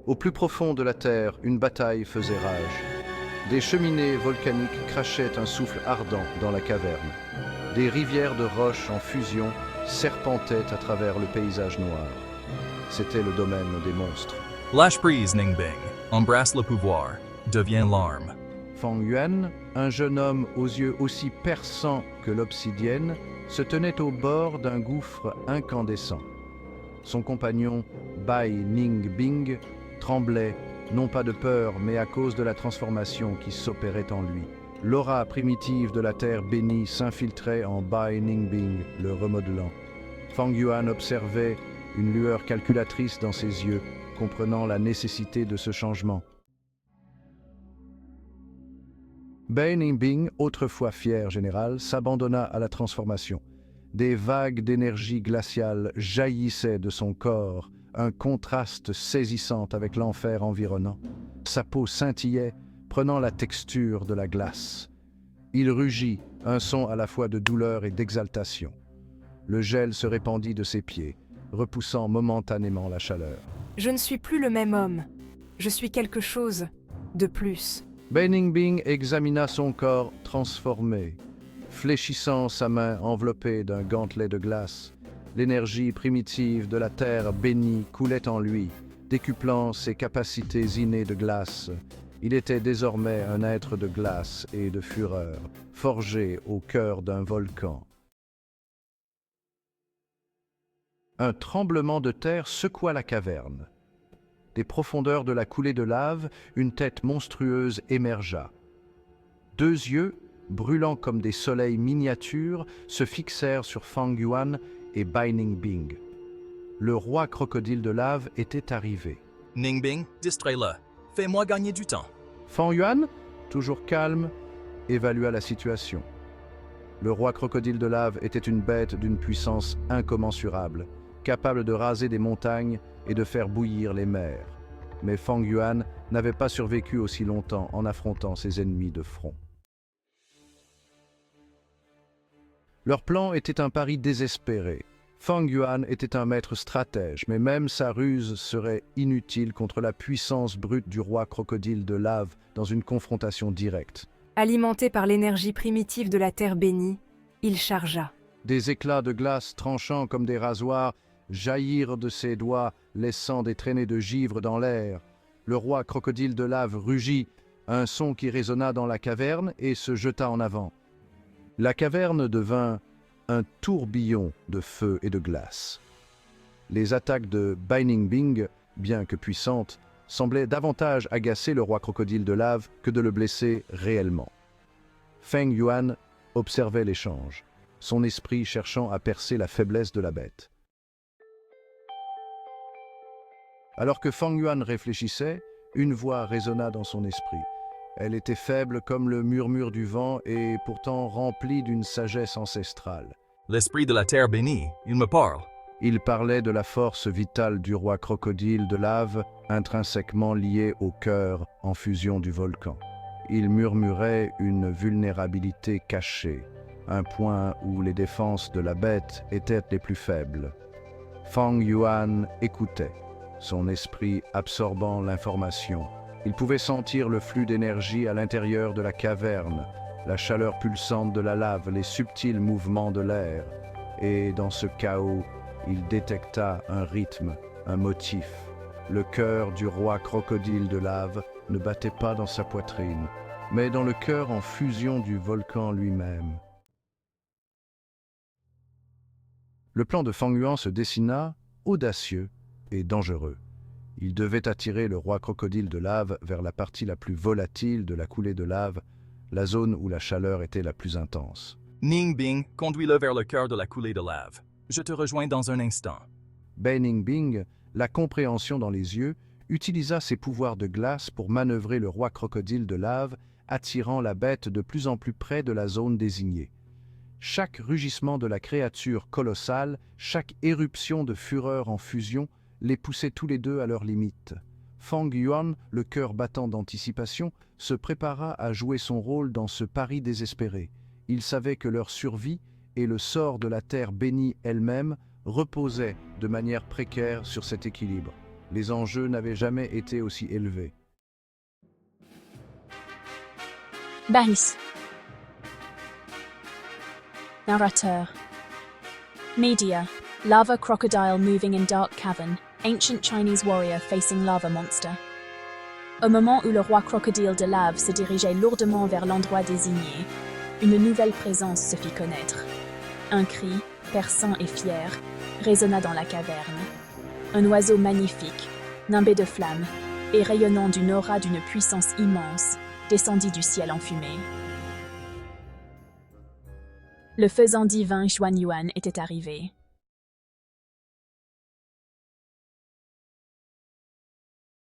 Au plus profond de la terre, une bataille faisait rage. Des cheminées volcaniques crachaient un souffle ardent dans la caverne. Des rivières de roches en fusion serpentaient à travers le paysage noir. C'était le domaine des monstres. Lâche prise, Ningbing. Embrasse le pouvoir. Deviens l'arme. Fang Yuan, un jeune homme aux yeux aussi perçants que l'obsidienne, se tenait au bord d'un gouffre incandescent. Son compagnon, Bai Ningbing, tremblait, non pas de peur, mais à cause de la transformation qui s'opérait en lui. L'aura primitive de la terre bénie s'infiltrait en Bai Ningbing, le remodelant. Fang Yuan observait une lueur calculatrice dans ses yeux, comprenant la nécessité de ce changement. Bai Ningbing, autrefois fier général, s'abandonna à la transformation. Des vagues d'énergie glaciale jaillissaient de son corps, un contraste saisissant avec l'enfer environnant. Sa peau scintillait, prenant la texture de la glace. Il rugit, un son à la fois de douleur et d'exaltation. Le gel se répandit de ses pieds, repoussant momentanément la chaleur. Je ne suis plus le même homme. Je suis quelque chose de plus. Bai Ningbing examina son corps transformé, fléchissant sa main enveloppée d'un gantelet de glace. L'énergie primitive de la terre bénie coulait en lui, décuplant ses capacités innées de glace. Il était désormais un être de glace et de fureur, forgé au cœur d'un volcan. Un tremblement de terre secoua la caverne. Des profondeurs de la coulée de lave, une tête monstrueuse émergea. Deux yeux, brûlants comme des soleils miniatures, se fixèrent sur Fang Yuan et Bai Ningbing. Le roi crocodile de lave était arrivé. Ningbing, distrais-le. Fais-moi gagner du temps. Fang Yuan, toujours calme, évalua la situation. Le roi crocodile de lave était une bête d'une puissance incommensurable, capable de raser des montagnes et de faire bouillir les mers. Mais Fang Yuan n'avait pas survécu aussi longtemps en affrontant ses ennemis de front. Leur plan était un pari désespéré. Fang Yuan était un maître stratège, mais même sa ruse serait inutile contre la puissance brute du roi crocodile de lave dans une confrontation directe. Alimenté par l'énergie primitive de la terre bénie, il chargea. Des éclats de glace tranchants comme des rasoirs jaillirent de ses doigts, laissant des traînées de givre dans l'air. Le roi crocodile de lave rugit, un son qui résonna dans la caverne et se jeta en avant. La caverne devint un tourbillon de feu et de glace. Les attaques de Bai Ningbing, bien que puissantes, semblaient davantage agacer le roi crocodile de lave que de le blesser réellement. Feng Yuan observait l'échange, son esprit cherchant à percer la faiblesse de la bête. Alors que Fang Yuan réfléchissait, une voix résonna dans son esprit. Elle était faible comme le murmure du vent et pourtant remplie d'une sagesse ancestrale. L'esprit de la terre bénie, il me parle. Il parlait de la force vitale du roi crocodile de lave, intrinsèquement liée au cœur en fusion du volcan. Il murmurait une vulnérabilité cachée, un point où les défenses de la bête étaient les plus faibles. Fang Yuan écoutait, son esprit absorbant l'information. Il pouvait sentir le flux d'énergie à l'intérieur de la caverne, la chaleur pulsante de la lave, les subtils mouvements de l'air. Et dans ce chaos, il détecta un rythme, un motif. Le cœur du roi crocodile de lave ne battait pas dans sa poitrine, mais dans le cœur en fusion du volcan lui-même. Le plan de Fang Yuan se dessina, audacieux et dangereux. Il devait attirer le roi crocodile de lave vers la partie la plus volatile de la coulée de lave, la zone où la chaleur était la plus intense. Ningbing, conduis-le vers le cœur de la coulée de lave. Je te rejoins dans un instant. Bai Ningbing, la compréhension dans les yeux, utilisa ses pouvoirs de glace pour manœuvrer le roi crocodile de lave, attirant la bête de plus en plus près de la zone désignée. Chaque rugissement de la créature colossale, chaque éruption de fureur en fusion, les poussait tous les deux à leurs limites. Fang Yuan, le cœur battant d'anticipation, se prépara à jouer son rôle dans ce pari désespéré. Il savait que leur survie et le sort de la terre bénie elle-même reposaient de manière précaire sur cet équilibre. Les enjeux n'avaient jamais été aussi élevés. Bahis. Narrateur. Media. Lava crocodile moving in dark cavern. Ancient Chinese warrior facing lava monster. Au moment où le roi crocodile de lave se dirigeait lourdement vers l'endroit désigné, une nouvelle présence se fit connaître. Un cri, perçant et fier, résonna dans la caverne. Un oiseau magnifique, nimbé de flammes et rayonnant d'une aura d'une puissance immense, descendit du ciel enfumé. Le faisant divin Xuan Yuan était arrivé.